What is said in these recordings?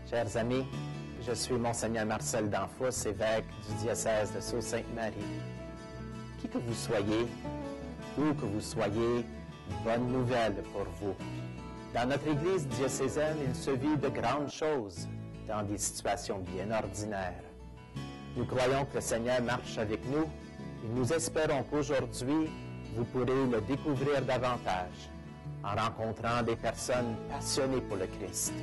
Chers amis, je suis Monseigneur Marcel Danfous, évêque du diocèse de Sault-Sainte-Marie. Qui que vous soyez, où que vous soyez, bonne nouvelle pour vous. Dans notre Église diocésaine, il se vit de grandes choses dans des situations bien ordinaires. Nous croyons que le Seigneur marche avec nous et nous espérons qu'aujourd'hui, vous pourrez le découvrir davantage en rencontrant des personnes passionnées pour le Christ.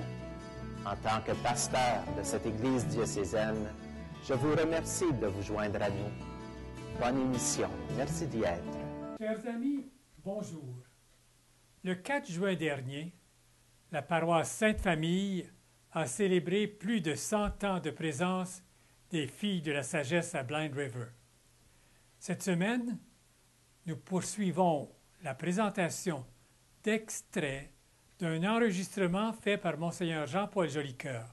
En tant que pasteur de cette Église diocésaine, je vous remercie de vous joindre à nous. Bonne émission. Merci d'y être. Chers amis, bonjour. Le 4 juin dernier, la paroisse Sainte-Famille a célébré plus de 100 ans de présence des Filles de la Sagesse à Blind River. Cette semaine, nous poursuivons la présentation d'extraits d'un enregistrement fait par Monseigneur Jean-Paul Jolicoeur.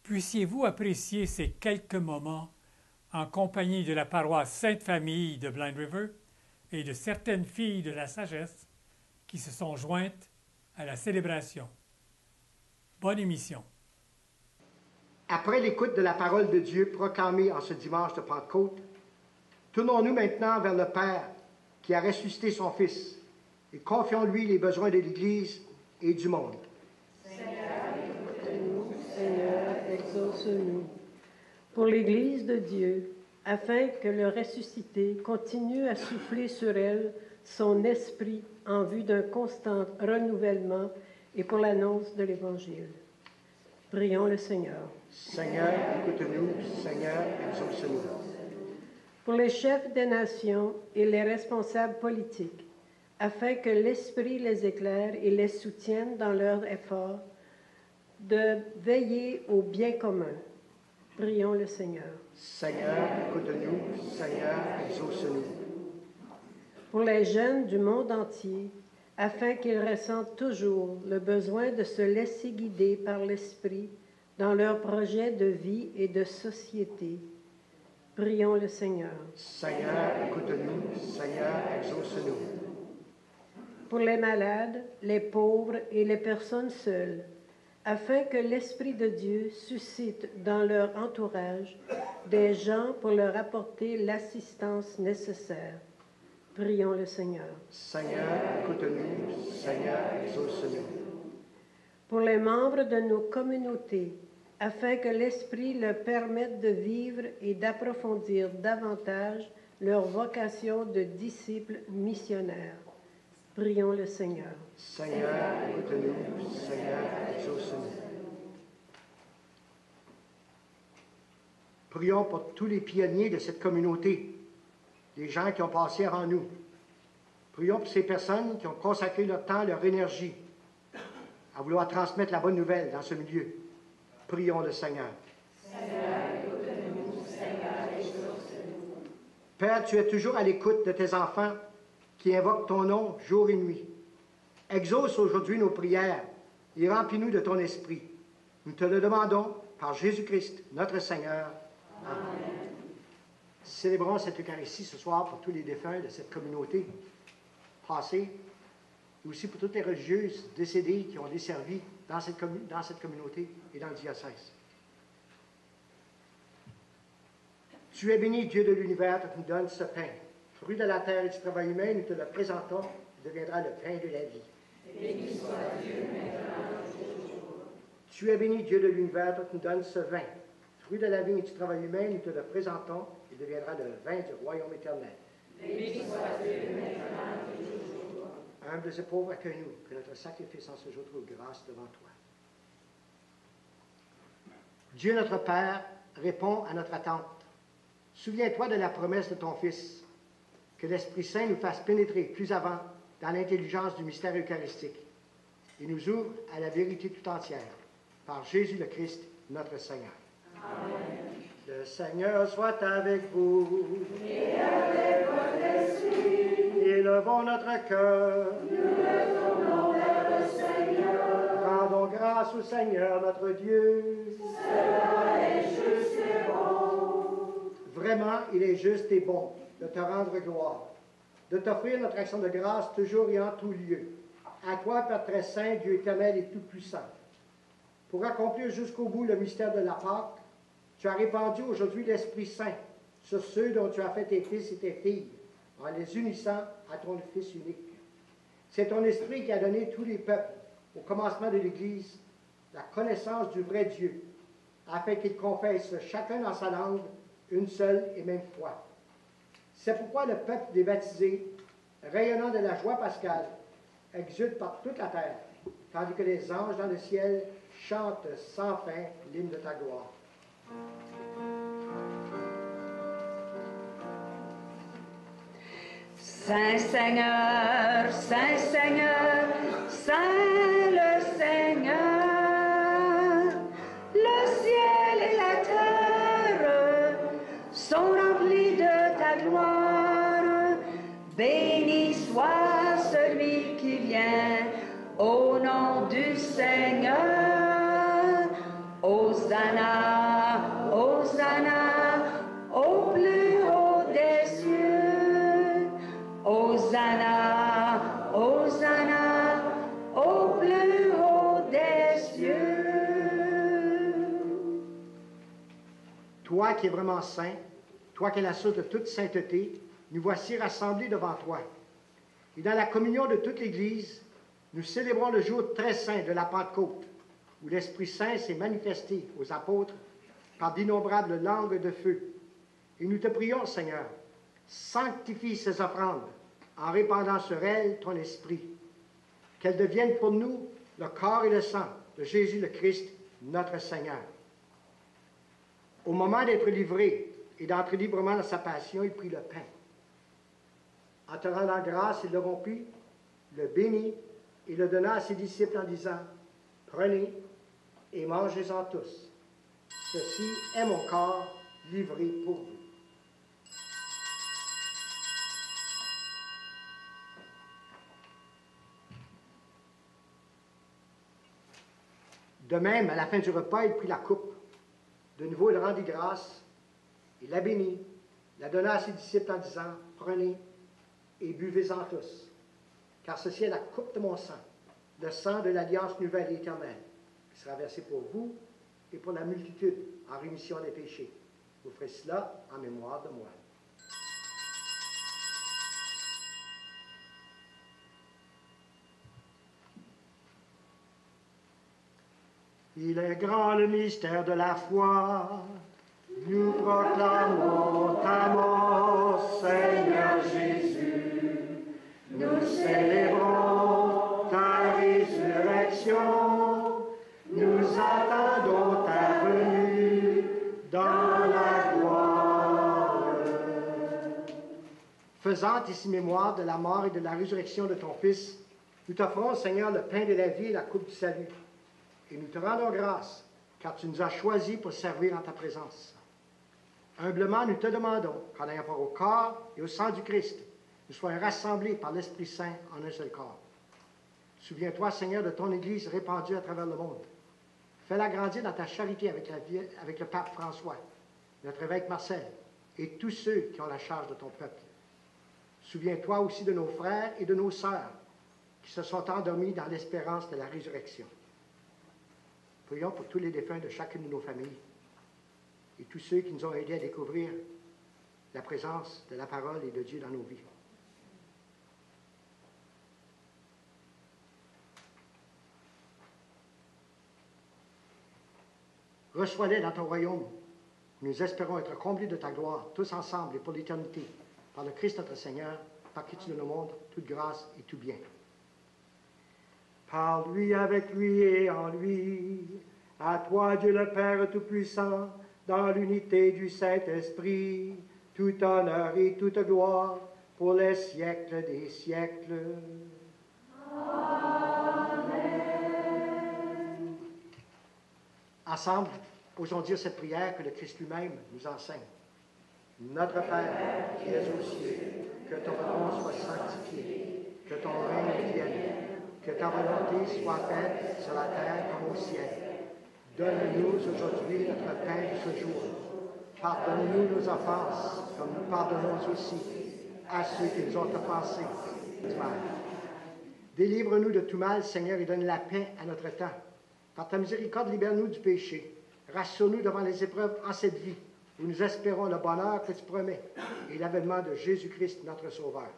Puissiez-vous apprécier ces quelques moments en compagnie de la paroisse Sainte-Famille de Blind River et de certaines filles de la sagesse qui se sont jointes à la célébration. Bonne émission. Après l'écoute de la parole de Dieu proclamée en ce dimanche de Pentecôte, tournons-nous maintenant vers le Père qui a ressuscité son Fils et confions-lui les besoins de l'Église et du monde. Seigneur, écoute-nous. Seigneur, exauce-nous. Pour l'Église de Dieu, afin que le ressuscité continue à souffler sur elle son esprit en vue d'un constant renouvellement et pour l'annonce de l'Évangile. Prions le Seigneur. Seigneur, écoute-nous. Seigneur, exauce-nous. Pour les chefs des nations et les responsables politiques, afin que l'Esprit les éclaire et les soutienne dans leurs efforts de veiller au bien commun. Prions le Seigneur. Seigneur, écoute-nous. Seigneur, exauce-nous. Pour les jeunes du monde entier, afin qu'ils ressentent toujours le besoin de se laisser guider par l'Esprit dans leurs projets de vie et de société. Prions le Seigneur. Seigneur, écoute-nous. Seigneur, exauce-nous. Pour les malades, les pauvres et les personnes seules, afin que l'Esprit de Dieu suscite dans leur entourage des gens pour leur apporter l'assistance nécessaire. Prions le Seigneur. Seigneur, écoute-nous. Seigneur, exauce-nous. Pour les membres de nos communautés, afin que l'Esprit leur permette de vivre et d'approfondir davantage leur vocation de disciples missionnaires. Prions le Seigneur. Seigneur, écoute-nous. Seigneur, exauce-nous. Prions pour tous les pionniers de cette communauté, les gens qui ont passé avant nous. Prions pour ces personnes qui ont consacré leur temps, leur énergie à vouloir transmettre la bonne nouvelle dans ce milieu. Prions le Seigneur. Seigneur, écoute-nous. Seigneur, exauce-nous. Père, tu es toujours à l'écoute de tes enfants qui invoquent ton nom jour et nuit. Exauce aujourd'hui nos prières et remplis-nous de ton esprit. Nous te le demandons par Jésus-Christ, notre Seigneur. Amen. Célébrons cette Eucharistie ce soir pour tous les défunts de cette communauté passée, et aussi pour toutes les religieuses décédées qui ont desservi dans cette communauté et dans le diocèse. Tu es béni, Dieu de l'univers, qui nous donne ce pain. Fruit de la terre et du travail humain, nous te le présentons, il deviendra le pain de la vie. Béni soit Dieu maintenant et toujours. Tu es béni, Dieu de l'univers, qui nous donne ce vin. Fruit de la vigne et du travail humain, nous te le présentons, il deviendra le vin du royaume éternel. Béni soit Dieu maintenant et toujours. Humbles et pauvres, accueille-nous, que notre sacrifice en ce jour trouve grâce devant toi. Dieu notre Père répond à notre attente. Souviens-toi de la promesse de ton Fils, que l'Esprit Saint nous fasse pénétrer plus avant dans l'intelligence du mystère eucharistique et nous ouvre à la vérité tout entière, par Jésus le Christ, notre Seigneur. Amen. Le Seigneur soit avec vous. Et avec votre esprit. Élevons notre cœur. Nous le tournons vers le Seigneur. Rendons grâce au Seigneur notre Dieu. Cela est juste et bon. Vraiment, il est juste et bon de te rendre gloire, de t'offrir notre action de grâce toujours et en tout lieu. À toi, Père très saint, Dieu éternel et tout-puissant, Pour accomplir jusqu'au bout le mystère de la Pâque, tu as répandu aujourd'hui l'Esprit Saint sur ceux dont tu as fait tes fils et tes filles, en les unissant à ton Fils unique. C'est ton Esprit qui a donné tous les peuples, au commencement de l'Église, la connaissance du vrai Dieu, afin qu'ils confessent chacun dans sa langue une seule et même foi. C'est pourquoi le peuple des baptisés, rayonnant de la joie pascale, exulte par toute la terre, tandis que les anges dans le ciel chantent sans fin l'hymne de ta gloire. Saint Seigneur, Saint Seigneur, Saint le Seigneur, le ciel et la terre sont remplis de ta gloire. Béni soit celui qui vient au nom du Seigneur. Hosanna, Hosanna, au plus haut des cieux. Hosanna, Hosanna, au plus haut des cieux. Toi qui es vraiment saint, toi qui es la source de toute sainteté, nous voici rassemblés devant toi. Et dans la communion de toute l'Église, nous célébrons le jour très saint de la Pentecôte, où l'Esprit Saint s'est manifesté aux apôtres par d'innombrables langues de feu. Et nous te prions, Seigneur, sanctifie ces offrandes en répandant sur elles ton Esprit, qu'elles deviennent pour nous le corps et le sang de Jésus le Christ, notre Seigneur. Au moment d'être livré et d'entrer librement dans sa passion, il prit le pain. En te rendant grâce, il le rompit, le bénit et le donna à ses disciples en disant, « Prenez et mangez-en tous. Ceci est mon corps livré pour vous. » De même, à la fin du repas, il prit la coupe. De nouveau, il rendit grâce, il la bénit, la donna à ses disciples en disant, « Prenez et buvez-en tous, car ceci est la coupe de mon sang, le sang de l'alliance nouvelle et éternelle, qui sera versé pour vous et pour la multitude en rémission des péchés. Vous ferez cela en mémoire de moi. » Il est grand le mystère de la foi. Nous proclamons ta mort, Seigneur Jésus. Nous célébrons ta résurrection. Nous attendons ta venue dans la gloire. Faisant ici mémoire de la mort et de la résurrection de ton Fils, nous t'offrons, Seigneur, le pain de la vie et la coupe du salut. Et nous te rendons grâce, car tu nous as choisis pour servir en ta présence. Humblement, nous te demandons qu'en ayant part au corps et au sang du Christ, nous soyons rassemblés par l'Esprit Saint en un seul corps. Souviens-toi, Seigneur, de ton Église répandue à travers le monde. Fais-la grandir dans ta charité avec le pape François, notre évêque Marcel, et tous ceux qui ont la charge de ton peuple. Souviens-toi aussi de nos frères et de nos sœurs qui se sont endormis dans l'espérance de la résurrection. Prions pour tous les défunts de chacune de nos familles et tous ceux qui nous ont aidés à découvrir la présence de la parole et de Dieu dans nos vies. Reçois-les dans ton royaume. Nous espérons être comblés de ta gloire, tous ensemble et pour l'éternité, par le Christ notre Seigneur, par qui tu donnes au monde toute grâce et tout bien. Par lui, avec lui et en lui, à toi, Dieu le Père Tout-Puissant, dans l'unité du Saint-Esprit, tout honneur et toute gloire pour les siècles des siècles. Amen. Ensemble, osons dire cette prière que le Christ lui-même nous enseigne. Notre Père, qui es aux cieux, que ton nom soit sanctifié, que ton règne vienne, que ta volonté soit faite sur la terre comme au ciel. Donne-nous aujourd'hui notre pain de ce jour. Pardonne-nous nos offenses, comme nous pardonnons aussi à ceux qui nous ont offensés. Délivre-nous de tout mal, Seigneur, et donne la paix à notre temps. Par ta miséricorde, libère-nous du péché. Rassure-nous devant les épreuves en cette vie, où nous espérons le bonheur que tu promets et l'avènement de Jésus-Christ, notre Sauveur.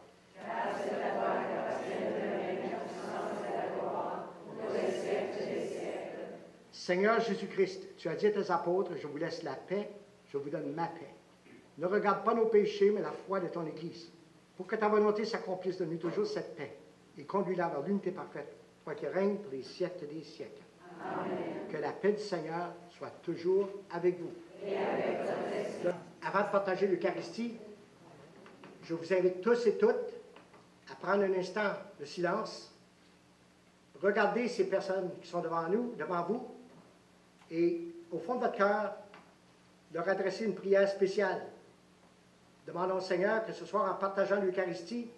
Seigneur Jésus-Christ, tu as dit à tes apôtres, je vous laisse la paix, je vous donne ma paix. Ne regarde pas nos péchés, mais la foi de ton Église. Pour que ta volonté s'accomplisse, donne-nous toujours cette paix et conduis-la vers l'unité parfaite, toi qui règnes pour les siècles des siècles. Amen. Que la paix du Seigneur soit toujours avec vous. Et avec votre esprit. Avant de partager l'Eucharistie, je vous invite tous et toutes à prendre un instant de silence. Regardez ces personnes qui sont devant nous, devant vous, et au fond de votre cœur, leur adresser une prière spéciale. Demandons au Seigneur que ce soir, en partageant l'Eucharistie,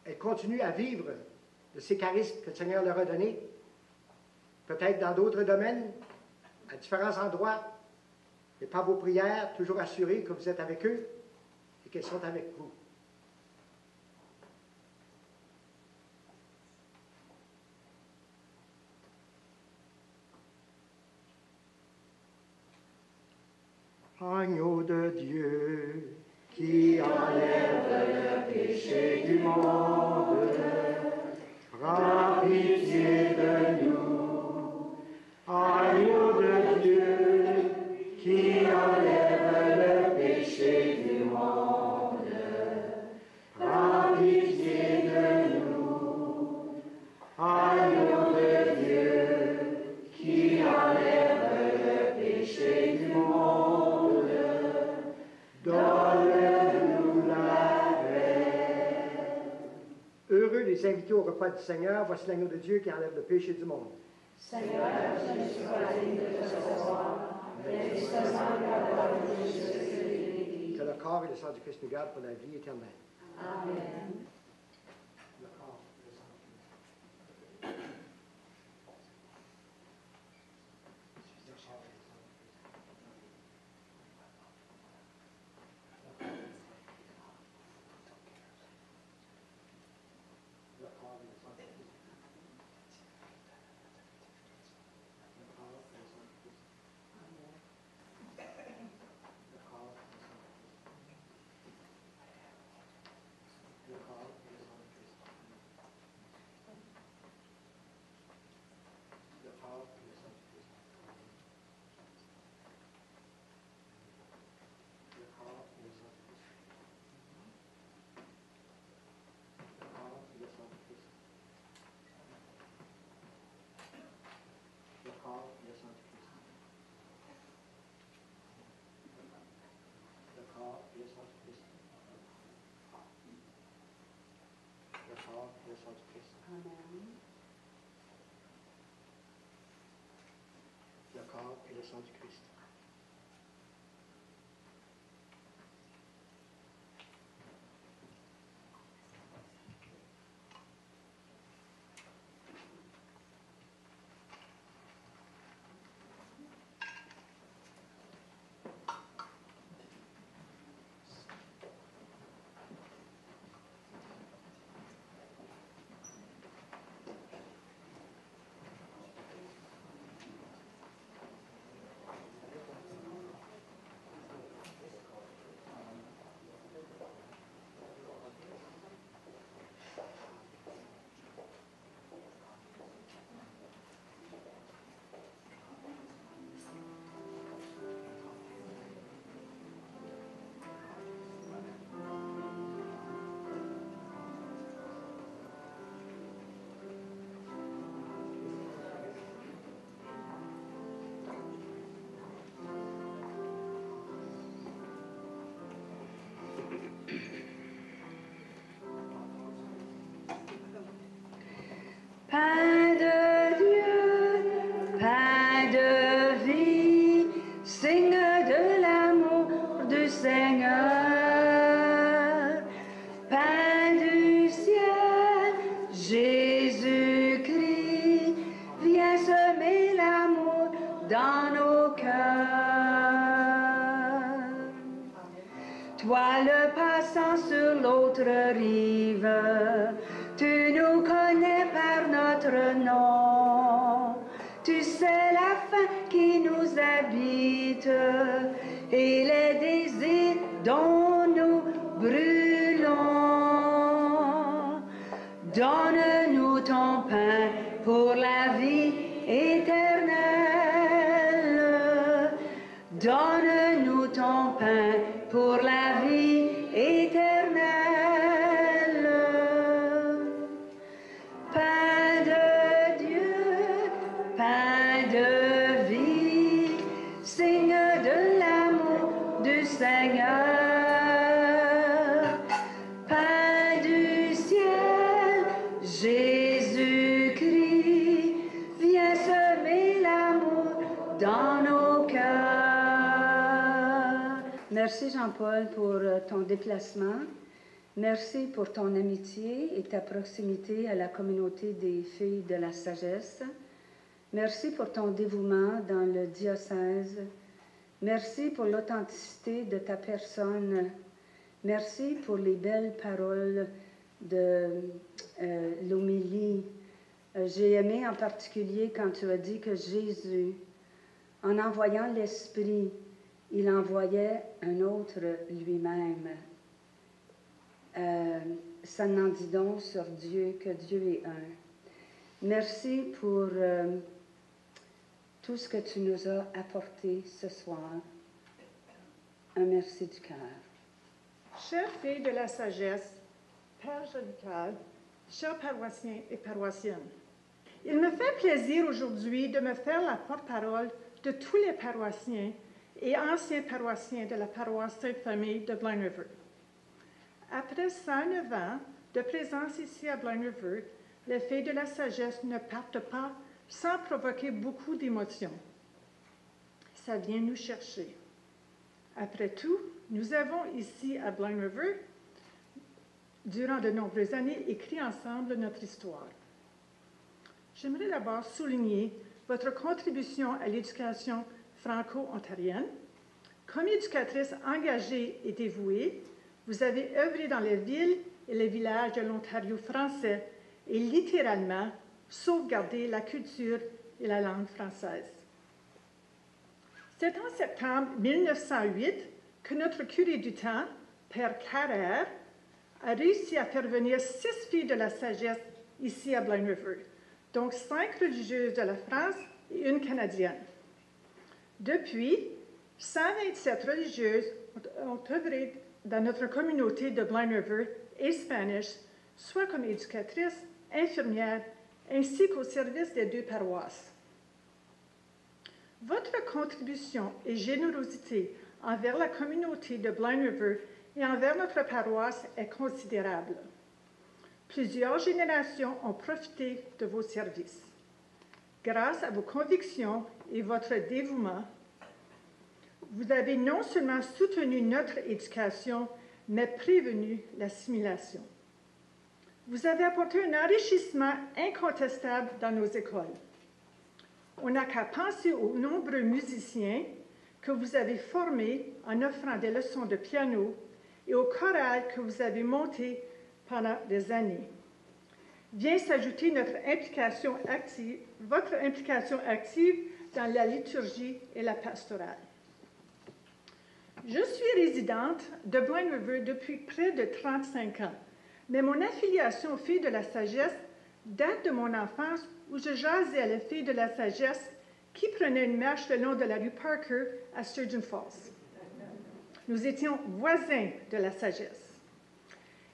elles continuent à vivre de ces charismes que le Seigneur leur a donnés, peut-être dans d'autres domaines, à différents endroits, et par vos prières, toujours assurez que vous êtes avec eux et qu'elles sont avec vous. Agneau de Dieu, qui enlève le péché du monde, prends pitié de nous. Agneau de Dieu, qui enlève le péché du monde, prends pitié de nous. Agneau de Dieu, qui enlève le péché du monde, donne-nous la paix. Heureux les invités au repas du Seigneur, voici l'agneau de Dieu qui enlève le péché du monde. Seigneur, je ne suis pas digne de te recevoir, mais dis seulement la parole de Jésus de l'Église. Que le corps et le sang du Christ nous gardent pour la vie éternelle. Amen. Le corps et le sang du Christ. Le corps et le sang du Christ. Pain de Dieu, pain de vie, signe de l'amour du Seigneur. Pain du ciel, Jésus-Christ, viens semer l'amour dans nos cœurs. Toi le passant sur l'autre rive, tu nous connais par notre nom. c'est la faim qui nous habite et les désirs dont nous brûlons. Donne-nous ton pain pour la vie éternelle. Donne-nous ton pain pour la vie éternelle. Pain de Dieu, pain de vie, signe de l'amour du Seigneur. Pain du ciel, Jésus-Christ, viens semer l'amour dans nos cœurs. Merci Jean-Paul pour ton déplacement. Merci pour ton amitié et ta proximité à la communauté des filles de la sagesse. Merci pour ton dévouement dans le diocèse. Merci pour l'authenticité de ta personne. Merci pour les belles paroles de l'homélie. J'ai aimé en particulier quand tu as dit que Jésus, en envoyant l'Esprit, il envoyait un autre lui-même. Ça n'en dit donc sur Dieu que Dieu est un. Merci pour tout ce que tu nous as apporté ce soir. Un merci du cœur. Chères filles de la sagesse, Père Jolical, chers paroissiens et paroissiennes, il me fait plaisir aujourd'hui de me faire la porte-parole de tous les paroissiens et anciens paroissiens de la paroisse Sainte-Famille de Blind River. Après 109 ans de présence ici à Blind River, les filles de la sagesse ne partent pas sans provoquer beaucoup d'émotions. Ça vient nous chercher. Après tout, nous avons ici à Blind River, durant de nombreuses années, écrit ensemble notre histoire. J'aimerais d'abord souligner votre contribution à l'éducation franco-ontarienne. Comme éducatrice engagée et dévouée, vous avez œuvré dans les villes et les villages de l'Ontario français et littéralement sauvegardé la culture et la langue française. C'est en septembre 1908 que notre curé du temps, Père Carrère, a réussi à faire venir 6 filles de la sagesse ici à Blind River, donc 5 religieuses de la France et 1 canadienne. Depuis, 127 religieuses ont œuvré dans notre communauté de Blind River et Spanish, soit comme éducatrices, infirmières, ainsi qu'au service des 2 paroisses. Votre contribution et générosité envers la communauté de Blind River et envers notre paroisse est considérable. Plusieurs générations ont profité de vos services. Grâce à vos convictions et votre dévouement, vous avez non seulement soutenu notre éducation, mais prévenu l'assimilation. Vous avez apporté un enrichissement incontestable dans nos écoles. On n'a qu'à penser aux nombreux musiciens que vous avez formés en offrant des leçons de piano et au choral que vous avez monté pendant des années. Vient s'ajouter votre implication active dans la liturgie et la pastorale. Je suis résidente de Blind River depuis près de 35 ans, mais mon affiliation aux filles de la sagesse date de mon enfance où je jasais à la fille de la sagesse qui prenait une marche le long de la rue Parker à Sturgeon Falls. Nous étions voisins de la sagesse.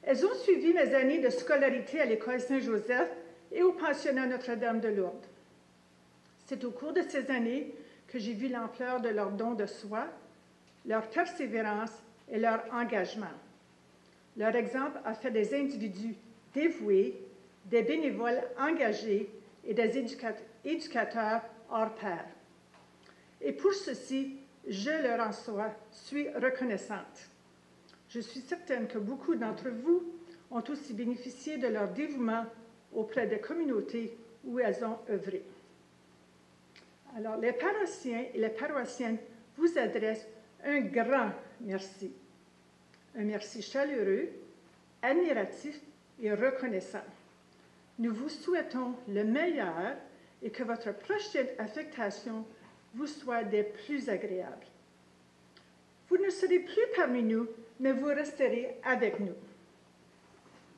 Elles ont suivi mes années de scolarité à l'école Saint-Joseph et au pensionnat Notre-Dame de Lourdes. C'est au cours de ces années que j'ai vu l'ampleur de leur don de soi, leur persévérance et leur engagement. Leur exemple a fait des individus dévoués, des bénévoles engagés et des éducateurs hors pair. Et pour ceci, je leur en suis reconnaissante. Je suis certaine que beaucoup d'entre vous ont aussi bénéficié de leur dévouement auprès des communautés où elles ont œuvré. Alors, les paroissiens et les paroissiennes vous adressent un grand merci. Un merci chaleureux, admiratif et reconnaissant. Nous vous souhaitons le meilleur et que votre prochaine affectation vous soit des plus agréables. Vous ne serez plus parmi nous, mais vous resterez avec nous.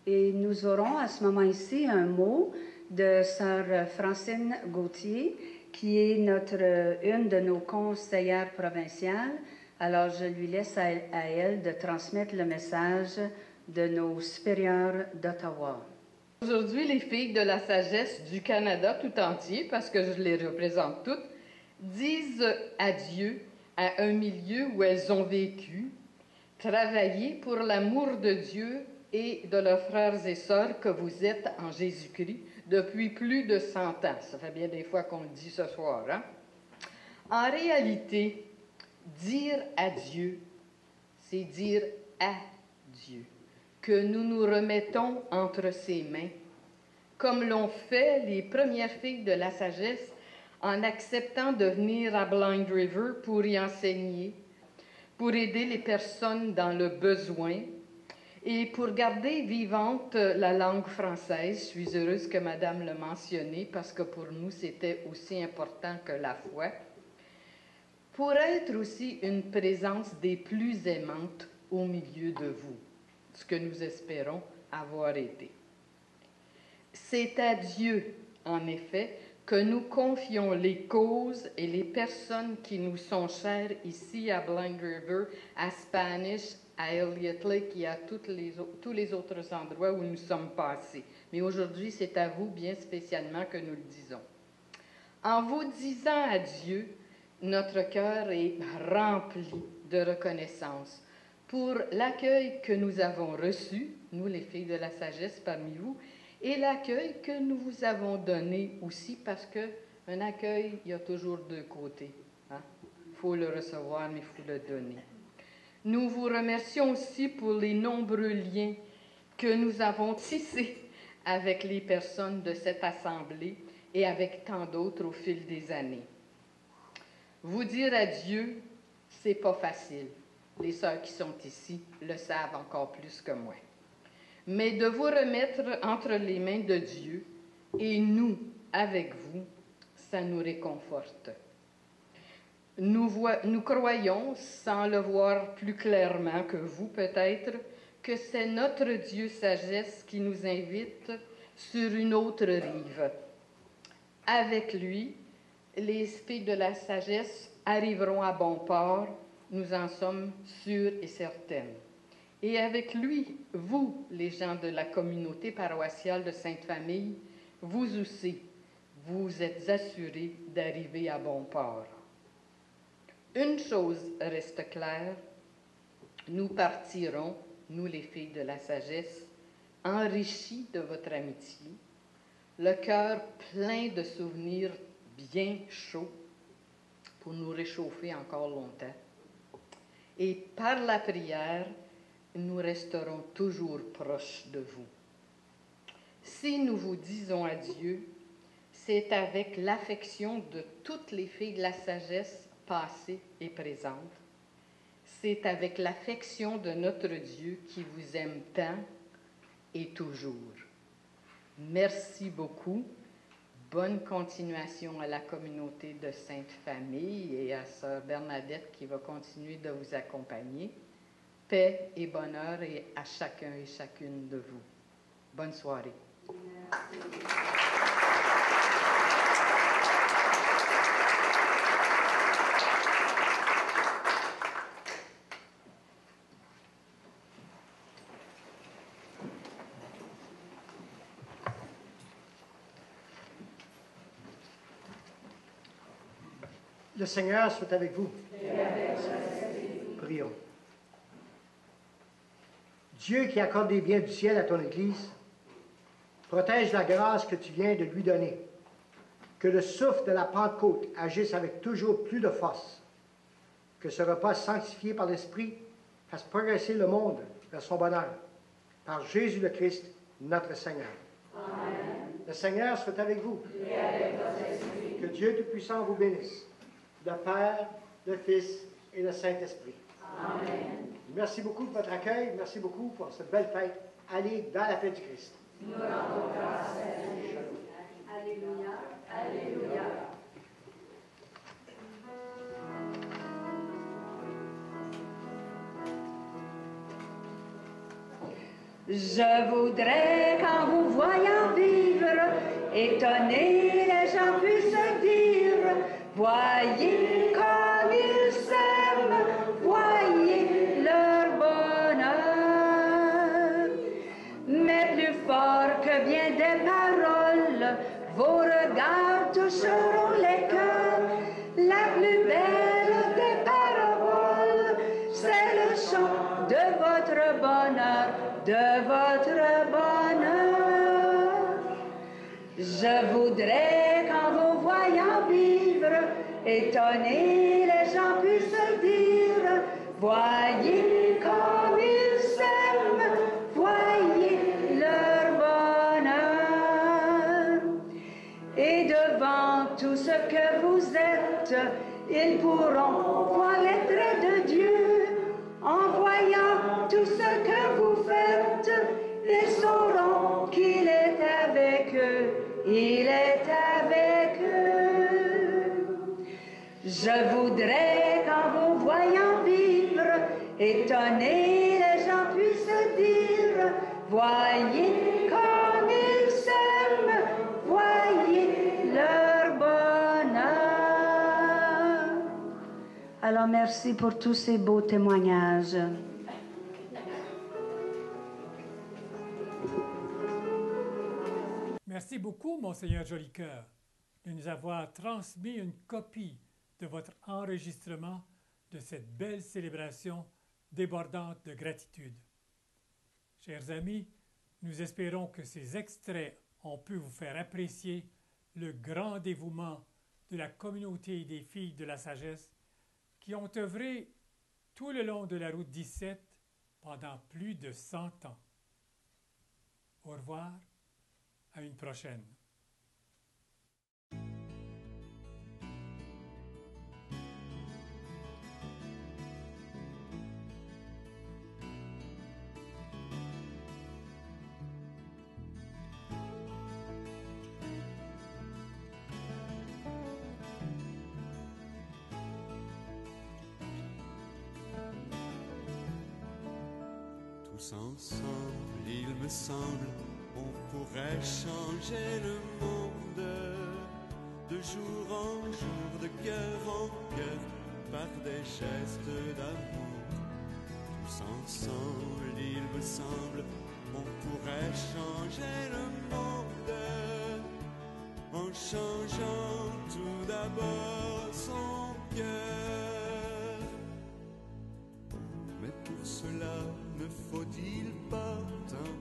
Et nous aurons à ce moment ici un mot de sœur Francine Gauthier, qui est une de nos conseillères provinciales. Alors, je lui laisse à elle de transmettre le message de nos supérieurs d'Ottawa. Aujourd'hui, les filles de la sagesse du Canada tout entier, parce que je les représente toutes, disent adieu à un milieu où elles ont vécu, travaillé pour l'amour de Dieu et de leurs frères et sœurs que vous êtes en Jésus-Christ depuis plus de 100 ans. Ça fait bien des fois qu'on le dit ce soir, hein? En réalité, dire adieu, c'est dire à Dieu, que nous nous remettons entre ses mains, comme l'ont fait les premières filles de la sagesse en acceptant de venir à Blind River pour y enseigner, pour aider les personnes dans le besoin et pour garder vivante la langue française. Je suis heureuse que Madame le mentionné parce que pour nous, c'était aussi important que la foi. Pour être aussi une présence des plus aimantes au milieu de vous, ce que nous espérons avoir été. C'est à Dieu, en effet, que nous confions les causes et les personnes qui nous sont chères ici à Blind River, à Spanish, à Elliott Lake et à tous les autres endroits où nous sommes passés. Mais aujourd'hui, c'est à vous bien spécialement que nous le disons. En vous disant adieu, notre cœur est rempli de reconnaissance pour l'accueil que nous avons reçu, nous les filles de la sagesse parmi vous, et l'accueil que nous vous avons donné aussi, parce qu'un accueil, il y a toujours deux côtés. Hein? Il faut le recevoir, mais il faut le donner. Nous vous remercions aussi pour les nombreux liens que nous avons tissés avec les personnes de cette assemblée et avec tant d'autres au fil des années. Vous dire adieu, c'est pas facile. Les sœurs qui sont ici le savent encore plus que moi. Mais de vous remettre entre les mains de Dieu et nous, avec vous, ça nous réconforte. Nous croyons, sans le voir plus clairement que vous peut-être, que c'est notre Dieu sagesse qui nous invite sur une autre rive. Avec lui, les filles de la sagesse arriveront à bon port, nous en sommes sûrs et certaines. Et avec lui, vous, les gens de la communauté paroissiale de Sainte-Famille, vous aussi, vous êtes assurés d'arriver à bon port. Une chose reste claire, nous partirons, nous les filles de la sagesse, enrichis de votre amitié, le cœur plein de souvenirs bien chauds pour nous réchauffer encore longtemps. Et par la prière, nous resterons toujours proches de vous. Si nous vous disons adieu, c'est avec l'affection de toutes les filles de la sagesse passées et présentes. C'est avec l'affection de notre Dieu qui vous aime tant et toujours. Merci beaucoup. Bonne continuation à la communauté de Sainte-Famille et à sœur Bernadette qui va continuer de vous accompagner. Paix et bonheur et à chacun et chacune de vous. Bonne soirée. Merci. Le Seigneur soit avec vous. Prions. Dieu qui accorde des biens du ciel à ton Église, protège la grâce que tu viens de lui donner. Que le souffle de la Pentecôte agisse avec toujours plus de force. Que ce repas sanctifié par l'Esprit fasse progresser le monde vers son bonheur. Par Jésus le Christ, notre Seigneur. Amen. Le Seigneur soit avec vous. Et avec votre esprit. Que Dieu Tout-Puissant vous bénisse. Le Père, le Fils et le Saint-Esprit. Amen. Merci beaucoup de votre accueil. Merci beaucoup pour cette belle fête. Allez dans la paix du Christ. Nous rendons grâce à Dieu. Alléluia, Alléluia. Je voudrais qu'en vous voyant vivre, étonnés les gens puissent dire, voyez comme ils s'aiment, voyez leur bonheur. Mais plus fort que bien des paroles, vos regards toucheront les cœurs. La plus belle des paraboles, c'est le chant de votre bonheur, de votre bonheur. Je voudrais qu'en vous voyant vivre, étonnés les gens puissent dire, voyez comme ils s'aiment, voyez leur bonheur. Et devant tout ce que vous êtes, ils pourront voir les traits de Dieu. En voyant tout ce que vous faites, ils sauront qu'il est avec eux, il est avec eux. Je voudrais qu'en vous voyant vivre, étonnés les gens puissent dire, voyez comme ils s'aiment, voyez leur bonheur. Alors merci pour tous ces beaux témoignages. Merci beaucoup, Monseigneur Jolicoeur, de nous avoir transmis une copie de votre enregistrement de cette belle célébration débordante de gratitude. Chers amis, nous espérons que ces extraits ont pu vous faire apprécier le grand dévouement de la communauté des filles de la sagesse qui ont œuvré tout le long de la route 17 pendant plus de 100 ans. Au revoir, à une prochaine. Tous ensemble, il me semble, on pourrait changer le monde de jour en jour, de cœur en cœur, par des gestes d'amour. Tous ensemble, il me semble, on pourrait changer le monde en changeant tout d'abord son cœur. Mais pour cela, ne faut-il pas tant